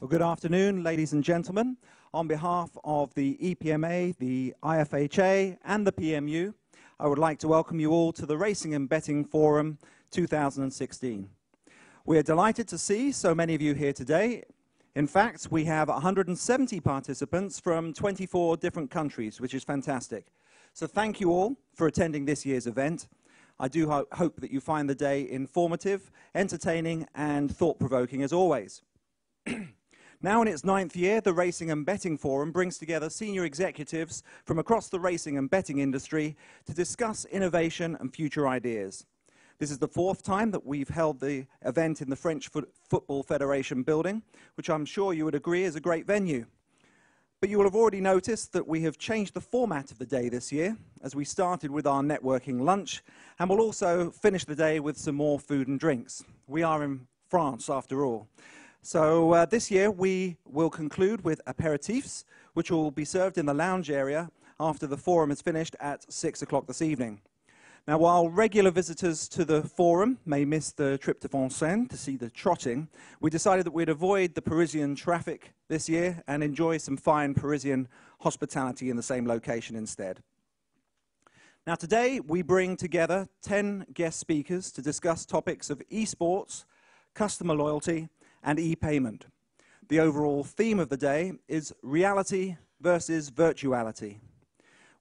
Well, good afternoon, ladies and gentlemen. On behalf of the EPMA, the IFHA, and the PMU, I would like to welcome you all to the Racing and Betting Forum 2016. We are delighted to see so many of you here today. In fact, we have 170 participants from 24 different countries, which is fantastic. So thank you all for attending this year's event. I do hope that you find the day informative, entertaining, and thought-provoking as always. Now in its 9th year, the Racing and Betting Forum brings together senior executives from across the racing and betting industry to discuss innovation and future ideas. This is the 4th time that we've held the event in the French Football Federation building, which I'm sure you would agree is a great venue. But you will have already noticed that we have changed the format of the day this year, as we started with our networking lunch, and we'll also finish the day with some more food and drinks. We are in France, after all. So this year we will conclude with aperitifs, which will be served in the lounge area after the forum is finished at 6 o'clock this evening. Now, while regular visitors to the forum may miss the trip to Vincennes to see the trotting, we decided that we'd avoid the Parisian traffic this year and enjoy some fine Parisian hospitality in the same location instead. Now, today we bring together 10 guest speakers to discuss topics of esports, customer loyalty, and e-payment. The overall theme of the day is reality versus virtuality.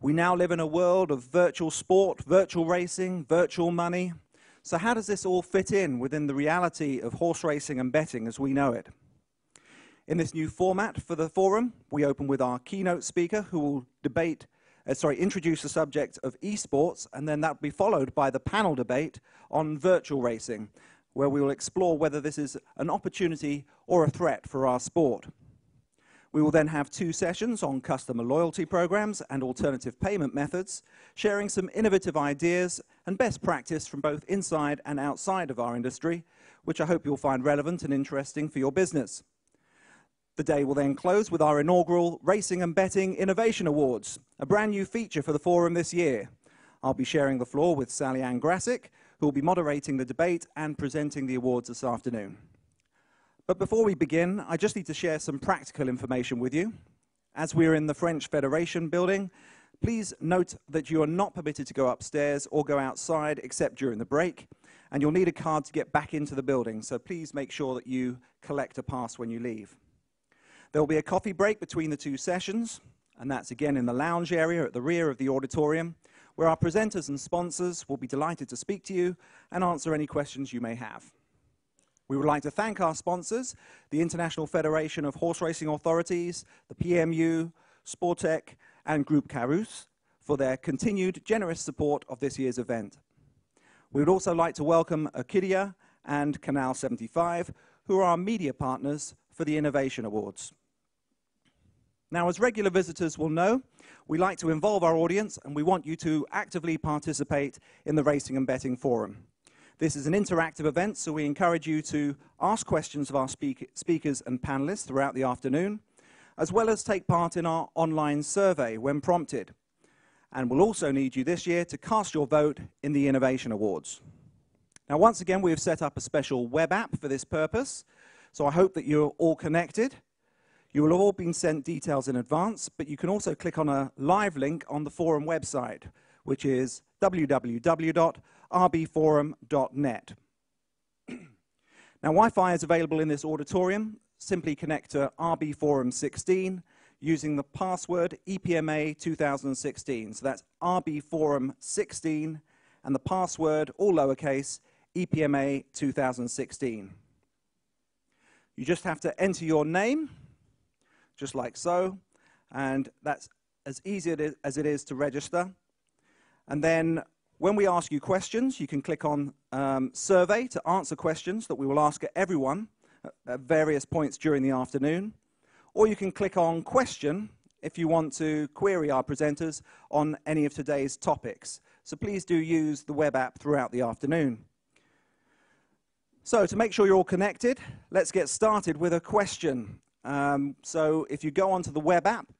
We now live in a world of virtual sport, virtual racing, virtual money. So how does this all fit in within the reality of horse racing and betting as we know it? In this new format for the forum, we open with our keynote speaker who will introduce the subject of esports, and then that will be followed by the panel debate on virtual racing, where we will explore whether this is an opportunity or a threat for our sport. We will then have 2 sessions on customer loyalty programs and alternative payment methods, sharing some innovative ideas and best practice from both inside and outside of our industry, which I hope you'll find relevant and interesting for your business. The day will then close with our inaugural Racing and Betting Innovation Awards, a brand new feature for the forum this year. I'll be sharing the floor with Sally Ann Grassick, who will be moderating the debate and presenting the awards this afternoon. But before we begin, I just need to share some practical information with you. As we're in the French Federation building, please note that you are not permitted to go upstairs or go outside except during the break, and you'll need a card to get back into the building, so please make sure that you collect a pass when you leave. There will be a coffee break between the 2 sessions, and that's again in the lounge area at the rear of the auditorium, where our presenters and sponsors will be delighted to speak to you and answer any questions you may have. We would like to thank our sponsors, the International Federation of Horse Racing Authorities, the PMU, Sportec, and Group Carus, for their continued generous support of this year's event. We would also like to welcome Akidia and Canal 75, who are our media partners for the Innovation Awards. Now, as regular visitors will know, we like to involve our audience, and we want you to actively participate in the Racing and Betting Forum. This is an interactive event, so we encourage you to ask questions of our speakers and panelists throughout the afternoon, as well as take part in our online survey when prompted. And we'll also need you this year to cast your vote in the Innovation Awards. Now, once again, we have set up a special web app for this purpose, so I hope that you're all connected. You will have all been sent details in advance, but you can also click on a live link on the forum website, which is www.rbforum.net. Now, Wi-Fi is available in this auditorium. Simply connect to RBForum 16 using the password EPMA 2016. So that's RBForum 16 and the password, all lowercase, EPMA 2016. You just have to enter your name, just like so, and that's as easy as it is to register. And then when we ask you questions, you can click on survey to answer questions that we will ask everyone at various points during the afternoon, or you can click on question if you want to query our presenters on any of today's topics. So please do use the web app throughout the afternoon. So to make sure you're all connected, let's get started with a question. So if you go onto the web app,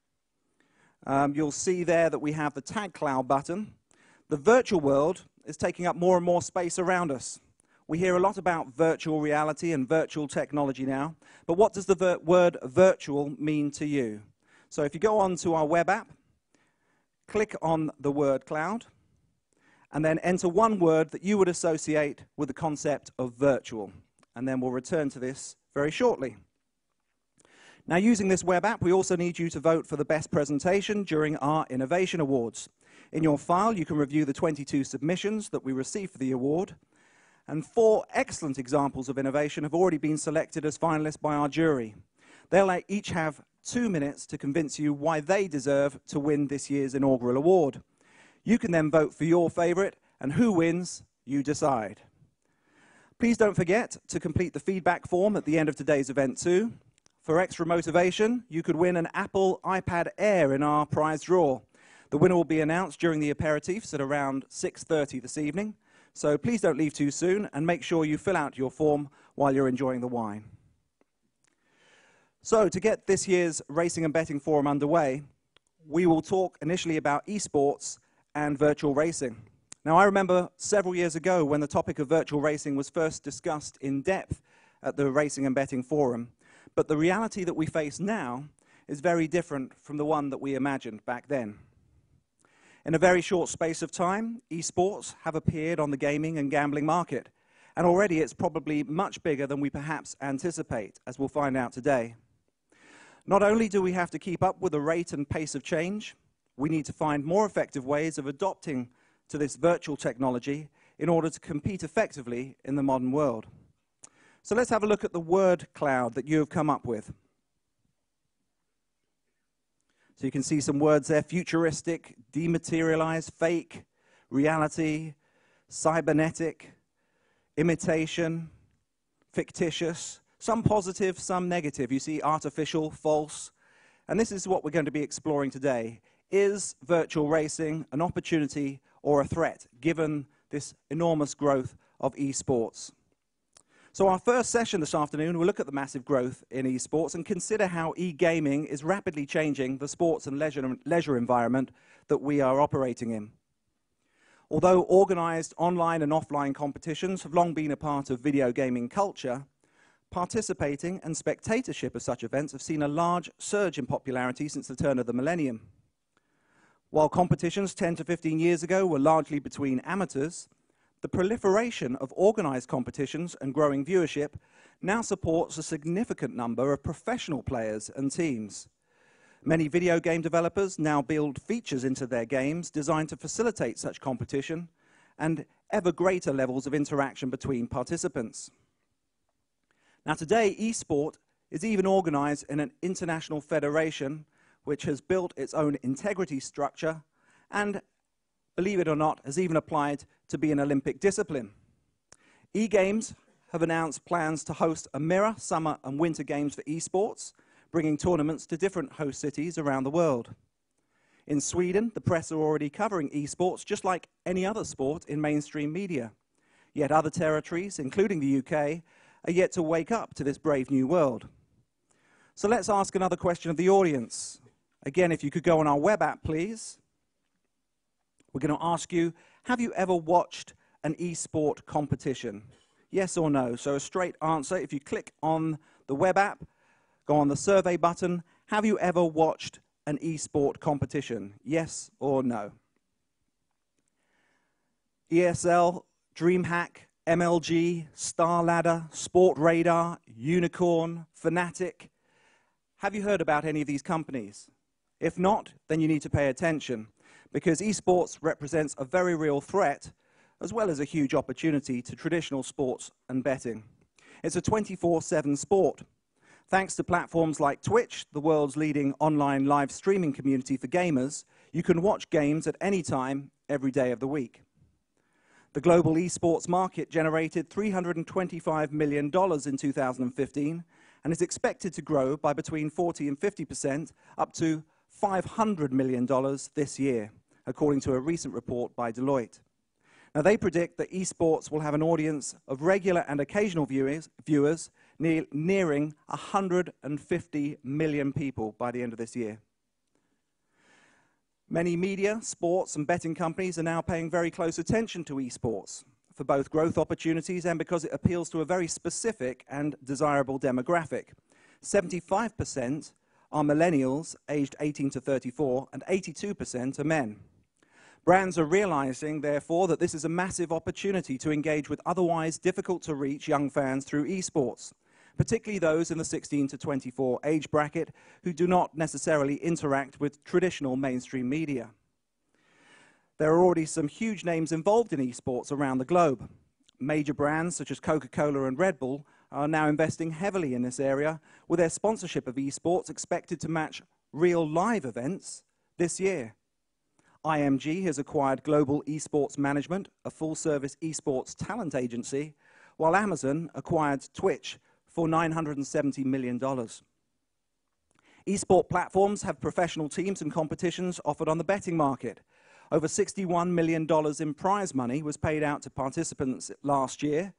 you'll see there that we have the Tag Cloud button. The virtual world is taking up more and more space around us. We hear a lot about virtual reality and virtual technology now, but what does the word virtual mean to you? So if you go on to our web app, click on the word cloud, and then enter one word that you would associate with the concept of virtual. And then we'll return to this very shortly. Now, using this web app, we also need you to vote for the best presentation during our Innovation Awards. In your file, you can review the 22 submissions that we received for the award, and 4 excellent examples of innovation have already been selected as finalists by our jury. They'll each have 2 minutes to convince you why they deserve to win this year's inaugural award. You can then vote for your favorite, and who wins, you decide. Please don't forget to complete the feedback form at the end of today's event too. For extra motivation, you could win an Apple iPad Air in our prize draw. The winner will be announced during the aperitifs at around 6:30 this evening. So please don't leave too soon, and make sure you fill out your form while you're enjoying the wine. So to get this year's Racing and Betting Forum underway, we will talk initially about esports and virtual racing. Now, I remember several years ago when the topic of virtual racing was first discussed in depth at the Racing and Betting Forum, but the reality that we face now is very different from the one that we imagined back then. In a very short space of time, esports have appeared on the gaming and gambling market, and already it's probably much bigger than we perhaps anticipate, as we'll find out today. Not only do we have to keep up with the rate and pace of change, we need to find more effective ways of adopting to this virtual technology in order to compete effectively in the modern world. So let's have a look at the word cloud that you have come up with. So you can see some words there: futuristic, dematerialized, fake, reality, cybernetic, imitation, fictitious, some positive, some negative. You see artificial, false, and this is what we're going to be exploring today. Is virtual racing an opportunity or a threat, given this enormous growth of esports? So our first session this afternoon will look at the massive growth in esports and consider how e-gaming is rapidly changing the sports and leisure environment that we are operating in. Although organized online and offline competitions have long been a part of video gaming culture, participating and spectatorship of such events have seen a large surge in popularity since the turn of the millennium. While competitions 10 to 15 years ago were largely between amateurs, the proliferation of organized competitions and growing viewership now supports a significant number of professional players and teams. Many video game developers now build features into their games designed to facilitate such competition and ever greater levels of interaction between participants. Now today, esport is even organized in an international federation which has built its own integrity structure and, believe it or not, has even applied to be an Olympic discipline. E-Games have announced plans to host a mirror summer and winter games for esports, bringing tournaments to different host cities around the world. In Sweden, the press are already covering esports just like any other sport in mainstream media. Yet other territories, including the UK, are yet to wake up to this brave new world. So let's ask another question of the audience. Again, if you could go on our web app, please. We're going to ask you, have you ever watched an e-sport competition? Yes or no? So a straight answer. If you click on the web app, go on the survey button, have you ever watched an e-sport competition? Yes or no? ESL, DreamHack, MLG, StarLadder, Sport Radar, Unicorn, Fnatic. Have you heard about any of these companies? If not, then you need to pay attention, because esports represents a very real threat as well as a huge opportunity to traditional sports and betting. It's a 24/7 sport. Thanks to platforms like Twitch, the world's leading online live streaming community for gamers, you can watch games at any time, every day of the week. The global esports market generated $325 million in 2015 and is expected to grow by between 40% and 50%, up to $500 million this year, according to a recent report by Deloitte. Now, they predict that esports will have an audience of regular and occasional viewers nearing 150 million people by the end of this year. Many media, sports, and betting companies are now paying very close attention to esports. for both growth opportunities and because it appeals to a very specific and desirable demographic. 75% are millennials aged 18 to 34, and 82% are men. Brands are realizing, therefore, that this is a massive opportunity to engage with otherwise difficult-to-reach young fans through esports, particularly those in the 16 to 24 age bracket who do not necessarily interact with traditional mainstream media. There are already some huge names involved in esports around the globe. Major brands such as Coca-Cola and Red Bull are now investing heavily in this area, with their sponsorship of esports expected to match real live events this year. IMG has acquired Global Esports Management, a full-service esports talent agency, while Amazon acquired Twitch for $970 million. Esport platforms have professional teams and competitions offered on the betting market. Over $61 million in prize money was paid out to participants last year,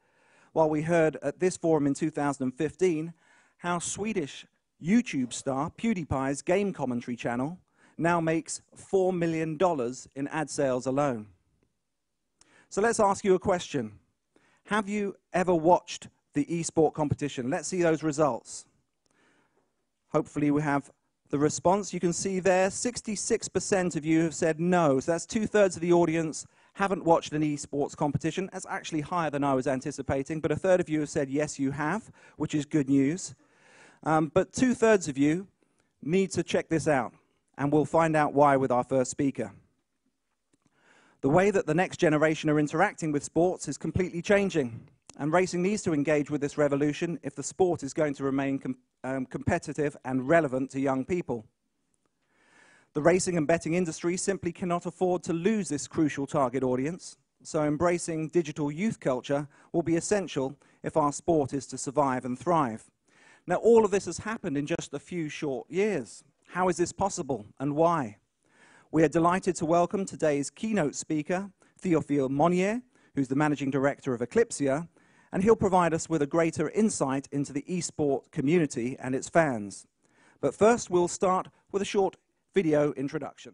while we heard at this forum in 2015 how Swedish YouTube star PewDiePie's game commentary channel now makes $4 million in ad sales alone. So let's ask you a question. Have you ever watched the esport competition? Let's see those results. Hopefully we have the response. You can see there 66% of you have said no. So that's 2/3 of the audience haven't watched an esports competition. That's actually higher than I was anticipating, but 1/3 of you have said yes, you have, which is good news. But 2/3 of you need to check this out, and we'll find out why with our first speaker. The way that the next generation are interacting with sports is completely changing, and racing needs to engage with this revolution if the sport is going to remain competitive and relevant to young people. The racing and betting industry simply cannot afford to lose this crucial target audience, so embracing digital youth culture will be essential if our sport is to survive and thrive. Now, all of this has happened in just a few short years. How is this possible, and why? We are delighted to welcome today's keynote speaker, Théophile Monnier, who's the Managing Director of Eclipsia, and he'll provide us with a greater insight into the esport community and its fans. But first, we'll start with a short video introduction.